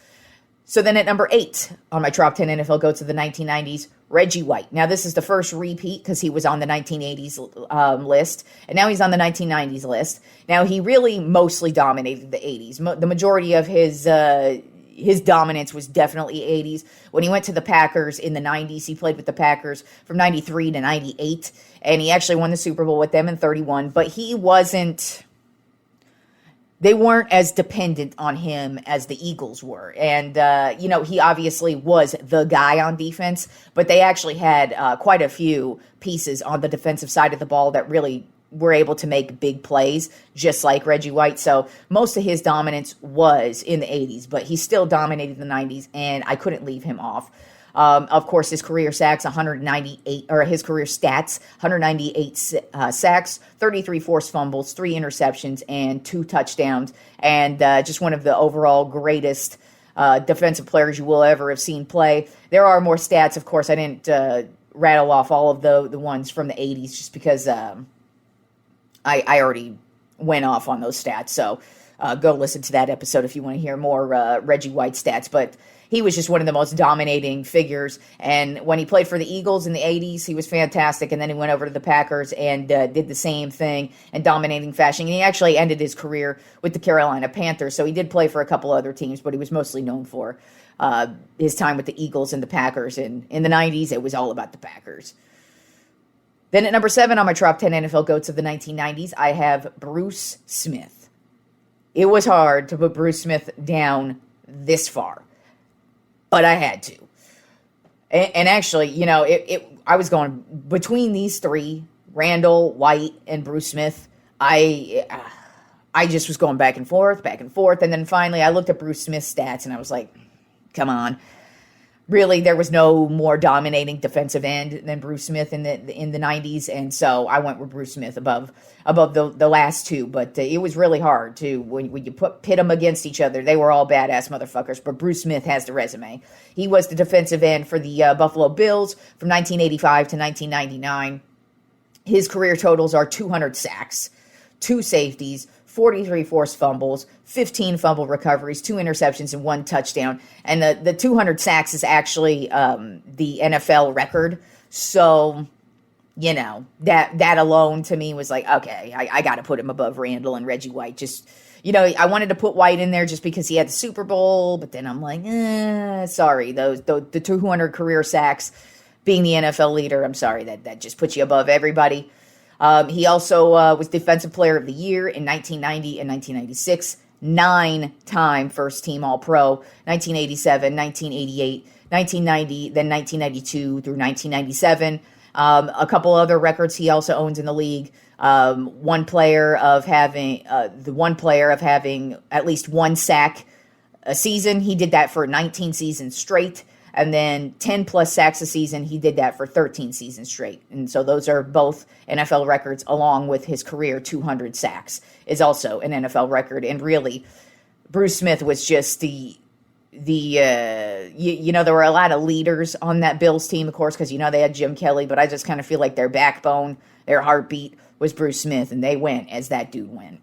S2: So then at number 8 on my top 10 NFL GOATs of the 1990s, Reggie White. Now this is the first repeat because he was on the 1980s list, and now he's on the 1990s list. Now he really mostly dominated the 80s. The majority of his dominance was definitely 80s. When he went to the Packers in the 90s, he played with the Packers from 93 to 98, and he actually won the Super Bowl with them in 31, but they weren't as dependent on him as the Eagles were. And, he obviously was the guy on defense, but they actually had quite a few pieces on the defensive side of the ball that really were able to make big plays, just like Reggie White. So most of his dominance was in the 80s, but he still dominated the 90s, and I couldn't leave him off. Of course, his career stats, 198 sacks, 33 forced fumbles, 3 interceptions, and 2 touchdowns, and just one of the overall greatest defensive players you will ever have seen play. There are more stats, of course. I didn't rattle off all of the ones from the 80s just because I already went off on those stats, so go listen to that episode if you want to hear more Reggie White stats. But he was just one of the most dominating figures. And when he played for the Eagles in the 80s, he was fantastic. And then he went over to the Packers and did the same thing in dominating fashion. And he actually ended his career with the Carolina Panthers. So he did play for a couple other teams, but he was mostly known for his time with the Eagles and the Packers. And in the 90s, it was all about the Packers. Then at number 7 on my Tropp 10 NFL GOATs of the 1990s, I have Bruce Smith. It was hard to put Bruce Smith down this far, but I had to. And actually, you know, I was going between these three, Randall, White, and Bruce Smith. I just was going back and forth. And then finally I looked at Bruce Smith's stats and I was like, come on. Really, there was no more dominating defensive end than Bruce Smith in the 90s, and so I went with Bruce Smith above the last two. But it was really hard to when you pit them against each other. They were all badass motherfuckers, but Bruce Smith has the resume. He was the defensive end for the Buffalo Bills from 1985 to 1999. His career totals are 200 sacks, 2 safeties, 43 forced fumbles, 15 fumble recoveries, 2 interceptions, and 1 touchdown. And the 200 sacks is actually the NFL record. So, you know, that alone to me was like, okay, I got to put him above Randall and Reggie White. Just, you know, I wanted to put White in there just because he had the Super Bowl, but then I'm like, sorry, the 200 career sacks, being the NFL leader, I'm sorry, that just puts you above everybody. He also was Defensive Player of the Year in 1990 and 1996, 9-time first-team All-Pro, 1987, 1988, 1990, then 1992 through 1997. A couple other records he also owns in the league. The one player of having at least 1 sack a season. He did that for 19 seasons straight. And then 10 plus sacks a season, he did that for 13 seasons straight. And so those are both NFL records, along with his career 200 sacks is also an NFL record. And really, Bruce Smith was just you know, there were a lot of leaders on that Bills team, of course, because, you know, they had Jim Kelly, but I just kind of feel like their backbone, their heartbeat was Bruce Smith, and they went as that dude went.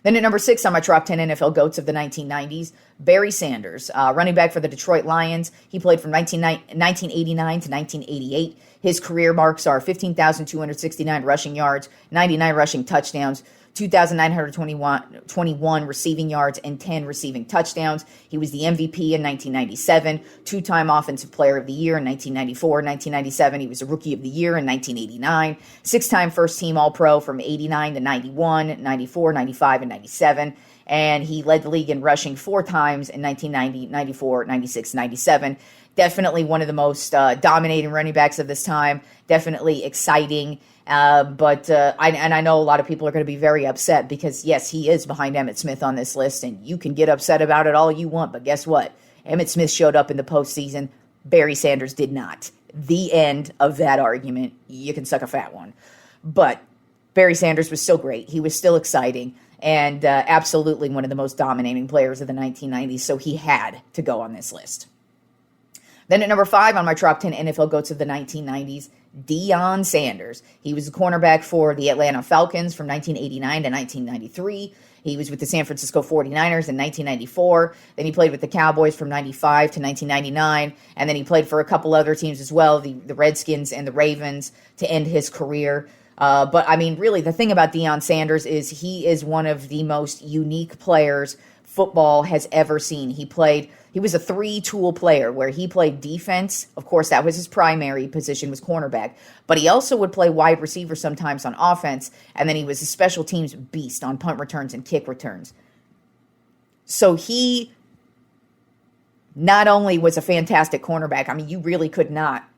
S2: Then at number 6 on my Tropp 10 NFL GOATs of the 1990s, Barry Sanders, running back for the Detroit Lions. He played from 1989 to 1988. His career marks are 15,269 rushing yards, 99 rushing touchdowns, 2,921 receiving yards, and 10 receiving touchdowns. He was the MVP in 1997, 2-time Offensive Player of the Year in 1994, 1997. He was a Rookie of the Year in 1989, 6-time First-Team All-Pro from 89 to 91, 94, 95, and 97. And he led the league in rushing 4 times in 1990, 94, 96, 97. Definitely one of the most dominating running backs of this time. Definitely exciting. But I know a lot of people are going to be very upset because, yes, he is behind Emmitt Smith on this list, and you can get upset about it all you want, but guess what? Emmitt Smith showed up in the postseason. Barry Sanders did not. The end of that argument. You can suck a fat one. But Barry Sanders was still great. He was still exciting, and absolutely one of the most dominating players of the 1990s, so he had to go on this list. Then at number 5 on my Tropp 10 NFL GOATs of the 1990s, Deion Sanders. He was a cornerback for the Atlanta Falcons from 1989 to 1993. He was with the San Francisco 49ers in 1994. Then he played with the Cowboys from 95 to 1999. And then he played for a couple other teams as well, the Redskins and the Ravens, to end his career. But, I mean, really, the thing about Deion Sanders is he is one of the most unique players football has ever seen. He was a 3-tool player where he played defense. Of course, that was his primary position, was cornerback. But he also would play wide receiver sometimes on offense. And then he was a special teams beast on punt returns and kick returns. So he not only was a fantastic cornerback, I mean, you really could not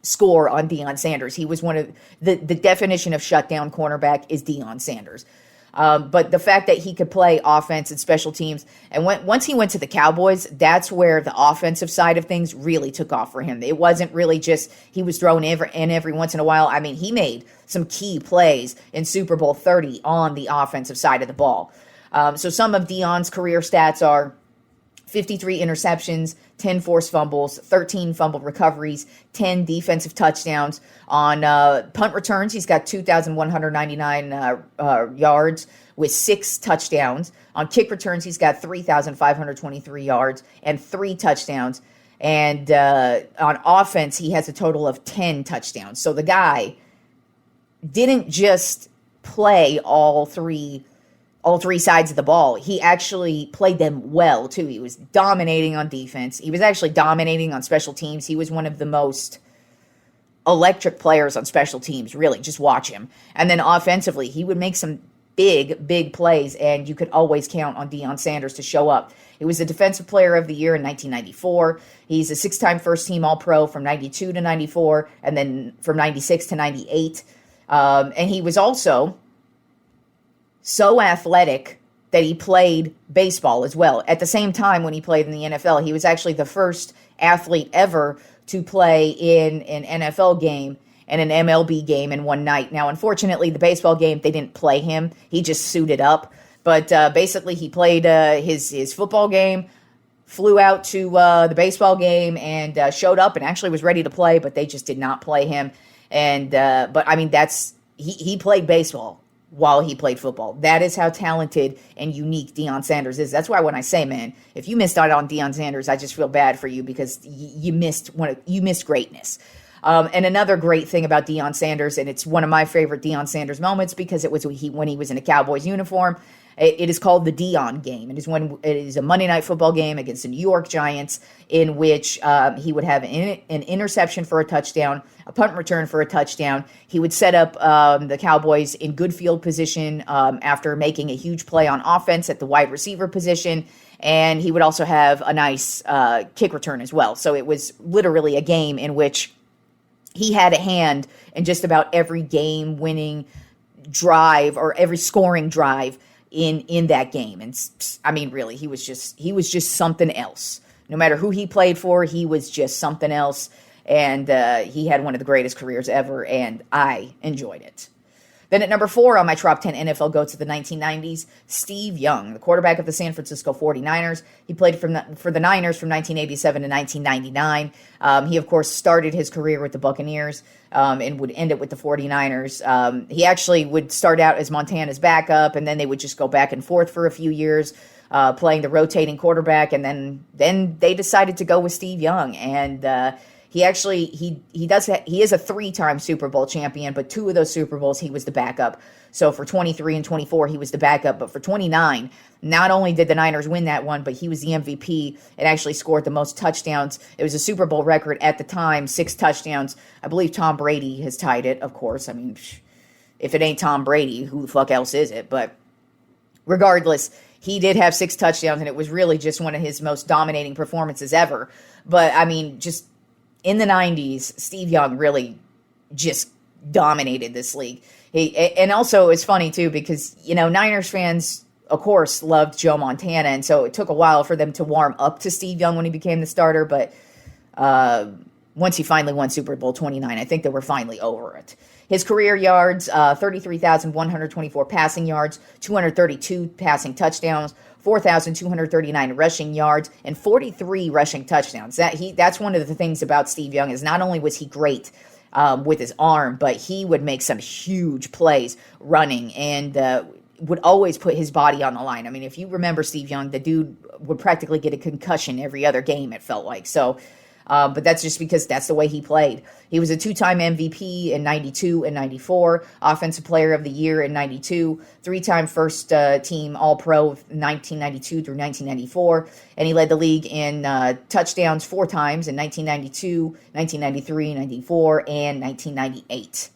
S2: score on Deion Sanders. He was one of the definition of shutdown cornerback is Deion Sanders. But the fact that he could play offense and special teams, and once he went to the Cowboys, that's where the offensive side of things really took off for him. It wasn't really just he was thrown in every once in a while. I mean, he made some key plays in Super Bowl 30 on the offensive side of the ball. So some of Deion's career stats are 53 interceptions, 10 forced fumbles, 13 fumble recoveries, 10 defensive touchdowns. On punt returns, he's got 2,199 yards with 6 touchdowns. On kick returns, he's got 3,523 yards and 3 touchdowns. And on offense, he has a total of 10 touchdowns. So the guy didn't just play all three sides of the ball. He actually played them well, too. He was dominating on defense. He was actually dominating on special teams. He was one of the most electric players on special teams, really. Just watch him. And then offensively, he would make some big plays, and you could always count on Deion Sanders to show up. He was the Defensive Player of the Year in 1994. He's a 6-time first-team All-Pro from 92 to 94, and then from 96 to 98. And he was also so athletic that he played baseball as well. At the same time, when he played in the NFL, he was actually the first athlete ever to play in an NFL game and an MLB game in one night. Now, unfortunately, the baseball game, they didn't play him. He just suited up. But basically, he played his football game, flew out to the baseball game, and showed up and actually was ready to play, but they just did not play him. And but I mean, he played baseball while he played football. That is how talented and unique Deion Sanders is. That's why when I say, man, if you missed out on Deion Sanders, I just feel bad for you because you missed greatness. And another great thing about Deion Sanders, and it's one of my favorite Deion Sanders moments because it was when he was in a Cowboys uniform. It is called the Deion game. It is a Monday Night Football game against the New York Giants in which he would have an interception for a touchdown, a punt return for a touchdown. He would set up the Cowboys in good field position after making a huge play on offense at the wide receiver position, and he would also have a nice kick return as well. So it was literally a game in which he had a hand in just about every game-winning drive or every scoring drive in that game. And I mean, really, he was just something else. No matter who he played for, he was just something else. And he had one of the greatest careers ever, and I enjoyed it. Then at number 4 on my Tropp 10 NFL GOATs of the 1990s, Steve Young, the quarterback of the San Francisco 49ers. He played for the Niners from 1987 to 1999. He, of course, started his career with the Buccaneers and would end it with the 49ers. He actually would start out as Montana's backup, and then they would just go back and forth for a few years, playing the rotating quarterback, and then they decided to go with Steve Young. And he is a 3-time Super Bowl champion, but 2 of those Super Bowls he was the backup. So for 23 and 24, he was the backup. But for 29, not only did the Niners win that one, but he was the MVP and actually scored the most touchdowns. It was a Super Bowl record at the time, 6 touchdowns. I believe Tom Brady has tied it, of course. I mean, if it ain't Tom Brady, who the fuck else is it? But regardless, he did have 6 touchdowns, and it was really just one of his most dominating performances ever. But, I mean, just in the 90s, Steve Young really just dominated this league. And also, it's funny, too, because, Niners fans, of course, loved Joe Montana, and so it took a while for them to warm up to Steve Young when he became the starter, but once he finally won Super Bowl 29, I think they were finally over it. His career yards, 33,124 passing yards, 232 passing touchdowns, 4,239 rushing yards, and 43 rushing touchdowns. That's one of the things about Steve Young is not only was he great with his arm, but he would make some huge plays running and would always put his body on the line. I mean, if you remember Steve Young, the dude would practically get a concussion every other game, it felt like. So, but that's just because that's the way he played. He was a 2-time MVP in 92 and 94, Offensive Player of the Year in 92, 3-time first team All-Pro 1992 through 1994, and he led the league in touchdowns 4 times in 1992, 1993, 94, and 1998.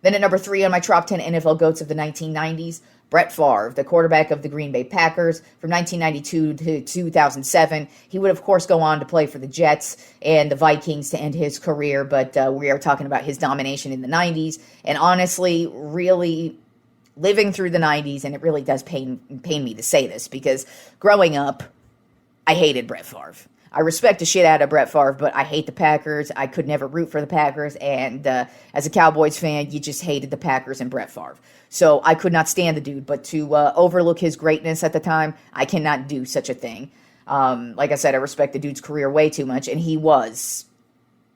S2: Then at number 3 on my Tropp 10 NFL GOATs of the 1990s, Brett Favre, the quarterback of the Green Bay Packers from 1992 to 2007. He would, of course, go on to play for the Jets and the Vikings to end his career, but we are talking about his domination in the 90s. And honestly, really living through the 90s, and it really does pain me to say this, because growing up, I hated Brett Favre. I respect the shit out of Brett Favre, but I hate the Packers. I could never root for the Packers, and as a Cowboys fan, you just hated the Packers and Brett Favre. So I could not stand the dude, but to overlook his greatness at the time, I cannot do such a thing. Like I said, I respect the dude's career way too much, and he was,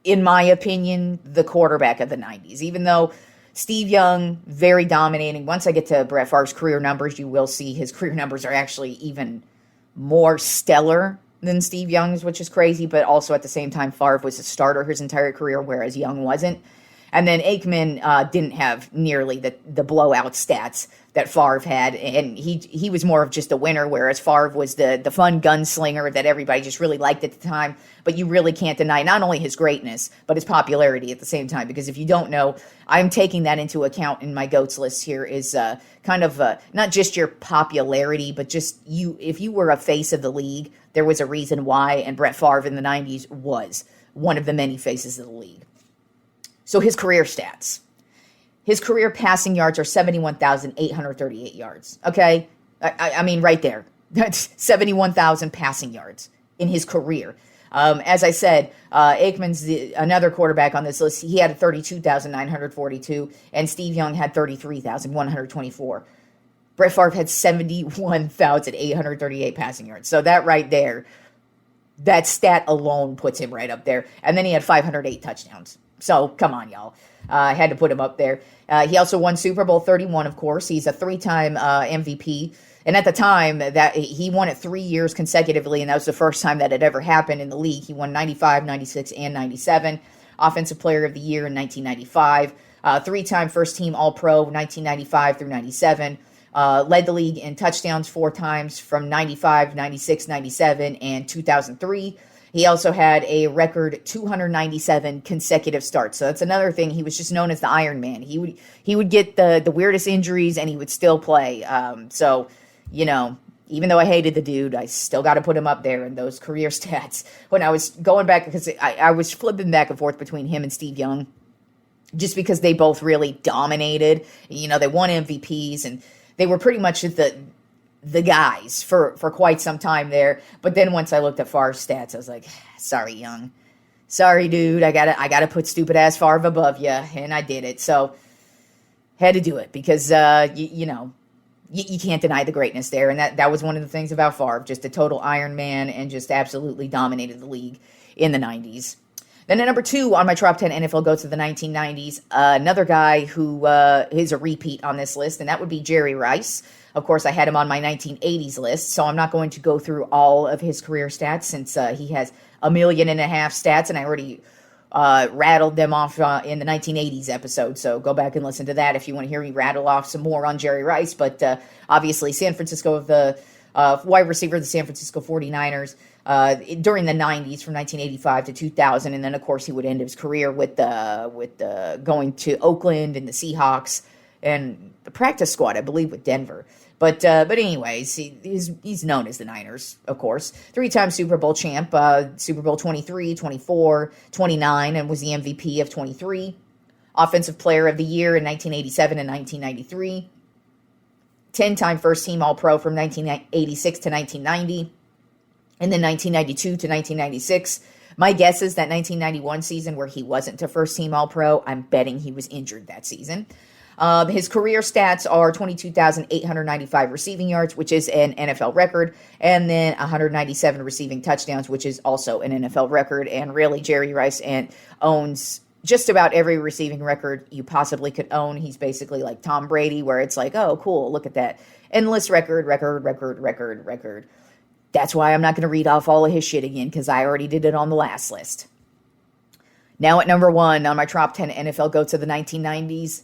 S2: in my opinion, the quarterback of the 90s. Even though Steve Young, very dominating. Once I get to Brett Favre's career numbers, you will see his career numbers are actually even more stellar than Steve Young's, which is crazy. But also at the same time, Favre was a starter his entire career, whereas Young wasn't. And then Aikman didn't have nearly the blowout stats that Favre had, and he was more of just a winner, whereas Favre was the fun gunslinger that everybody just really liked at the time. But you really can't deny not only his greatness, but his popularity at the same time. Because if you don't know, I'm taking that into account in my GOATs list here is kind of not just your popularity, but just if you were a face of the league, there was a reason why, and Brett Favre in the 90s was one of the many faces of the league. So his career stats. His career passing yards are 71,838 yards. Okay? I mean, right there. That's 71,000 passing yards in his career. As I said, Aikman's another quarterback on this list. He had 32,942, and Steve Young had 33,124. Brett Favre had 71,838 passing yards. So that right there, that stat alone puts him right up there. And then he had 508 touchdowns. So, come on, y'all. I had to put him up there. He also won Super Bowl 31, of course. He's a three-time MVP. And at the time, that he won it 3 years consecutively, and that was the first time that had ever happened in the league. He won 95, 96, and 97. Offensive Player of the Year in 1995. Three-time first-team All-Pro, 1995 through 97. Led the league in touchdowns 4 times from 95, 96, 97, and 2003. He also had a record 297 consecutive starts. So that's another thing. He was just known as the Iron Man. He would get the weirdest injuries, and he would still play. So, you know, even though I hated the dude, I still got to put him up there in those career stats. When I was going back, because I was flipping back and forth between him and Steve Young, just because they both really dominated. You know, they won MVPs, and they were pretty much the guys for quite some time there. But then once I looked at Favre's stats, I was like, sorry, Young. Sorry, dude. I gotta put stupid ass Favre above you. And I did it. So had to do it because, you can't deny the greatness there. And that was one of the things about Favre, just a total Iron Man and just absolutely dominated the league in the 90s. Then at number 2 on my Tropp 10 NFL GOATs of the 1990s, another guy who is a repeat on this list, and that would be Jerry Rice. Of course, I had him on my 1980s list, so I'm not going to go through all of his career stats since he has 1.5 million stats, and I already rattled them off in the 1980s episode. So go back and listen to that if you want to hear me rattle off some more on Jerry Rice. But obviously, San Francisco of the wide receiver of the San Francisco 49ers during the 90s from 1985 to 2000. And then, of course, he would end his career with going to Oakland and the Seahawks and the practice squad, I believe, with Denver. But anyways, he's known as the Niners, of course. 3-time Super Bowl champ, Super Bowl 23, 24, 29, and was the MVP of 23. Offensive Player of the Year in 1987 and 1993. 10-time first-team All-Pro from 1986 to 1990. And then 1992 to 1996. My guess is that 1991 season where he wasn't a first-team All-Pro, I'm betting he was injured that season. His career stats are 22,895 receiving yards, which is an NFL record, and then 197 receiving touchdowns, which is also an NFL record. And really, Jerry Rice owns just about every receiving record you possibly could own. He's basically like Tom Brady, where it's like, oh, cool, look at that. Endless record. That's why I'm not going to read off all of his shit again, because I already did it on the last list. Now at number 1 on my Tropp 10 NFL GOATs of the 1990s,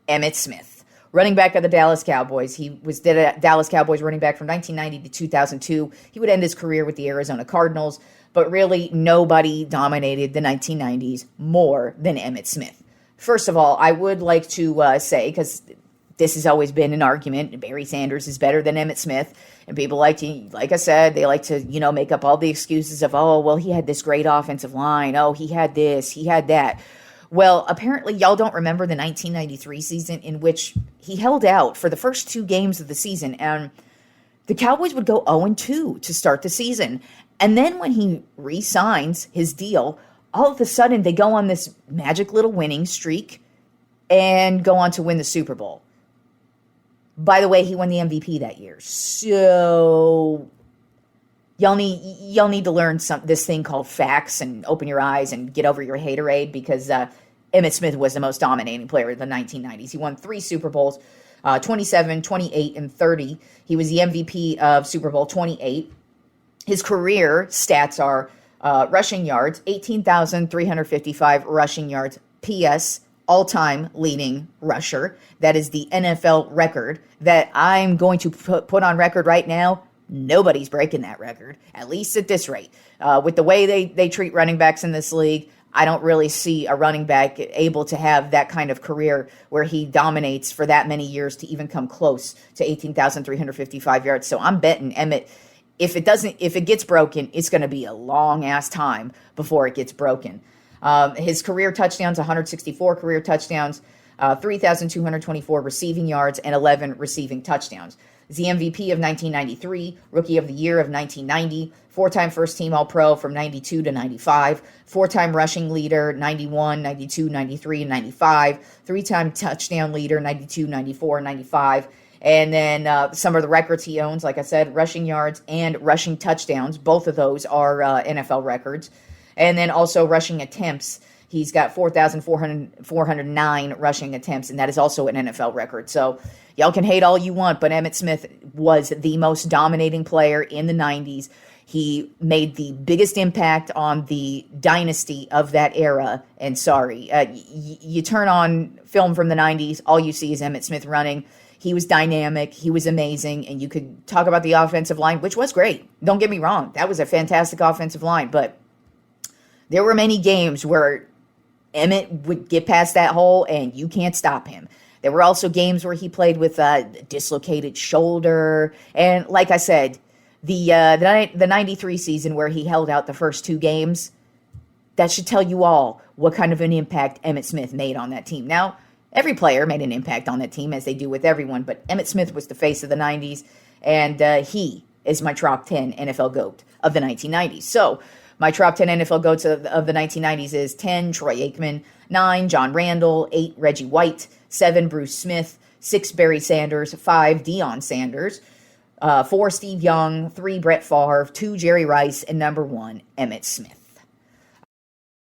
S2: Emmitt Smith, running back of the Dallas Cowboys. He was the Dallas Cowboys running back from 1990 to 2002. He would end his career with the Arizona Cardinals, but really nobody dominated the 1990s more than Emmitt Smith. First of all, I would like to say, because this has always been an argument, Barry Sanders is better than Emmitt Smith, and people like I said, they like to, make up all the excuses of, oh, well, he had this great offensive line. Oh, he had this, he had that. Well, apparently y'all don't remember the 1993 season in which he held out for the first 2 games of the season, and the Cowboys would go 0-2 to start the season. And then when he re-signs his deal, all of a sudden they go on this magic little winning streak and go on to win the Super Bowl. By the way, he won the MVP that year. So y'all need to learn this thing called facts and open your eyes and get over your haterade, because Emmitt Smith was the most dominating player of the 1990s. He won 3 Super Bowls, 27, 28, and 30. He was the MVP of Super Bowl 28. His career stats are rushing yards, 18,355 rushing yards. P.S. all-time leading rusher. That is the NFL record that I'm going to put on record right now. Nobody's breaking that record, at least at this rate. With the way they treat running backs in this league, I don't really see a running back able to have that kind of career where he dominates for that many years to even come close to 18,355 yards. So I'm betting Emmitt, if it gets broken, it's going to be a long ass time before it gets broken. His career touchdowns, 164 career touchdowns, 3,224 receiving yards, and 11 receiving touchdowns. He's the MVP of 1993, Rookie of the Year of 1990, 4-time first-team All-Pro from 92 to 95, 4-time rushing leader, 91, 92, 93, and 95, 3-time touchdown leader, 92, 94, and 95. And then some of the records he owns, like I said, rushing yards and rushing touchdowns. Both of those are NFL records. And then also rushing attempts. He's got 4,409 rushing attempts, and that is also an NFL record. So y'all can hate all you want, but Emmitt Smith was the most dominating player in the 90s. He made the biggest impact on the dynasty of that era. And sorry, you turn on film from the 90s, all you see is Emmitt Smith running. He was dynamic. He was amazing. And you could talk about the offensive line, which was great. Don't get me wrong. That was a fantastic offensive line. But there were many games where Emmitt would get past that hole and you can't stop him. There were also games where he played with a dislocated shoulder. And like I said, the 93 season where he held out the first 2 games, that should tell you all what kind of an impact Emmitt Smith made on that team. Now, every player made an impact on that team, as they do with everyone, but Emmitt Smith was the face of the 90s, and he is my Tropp 10 NFL GOAT of the 1990s. So, my Tropp 10 NFL GOATs of the 1990s is 10, Troy Aikman, 9, John Randall, 8, Reggie White, 7, Bruce Smith, 6, Barry Sanders, 5, Deion Sanders, 4, Steve Young, 3, Brett Favre, 2, Jerry Rice, and number 1, Emmitt Smith.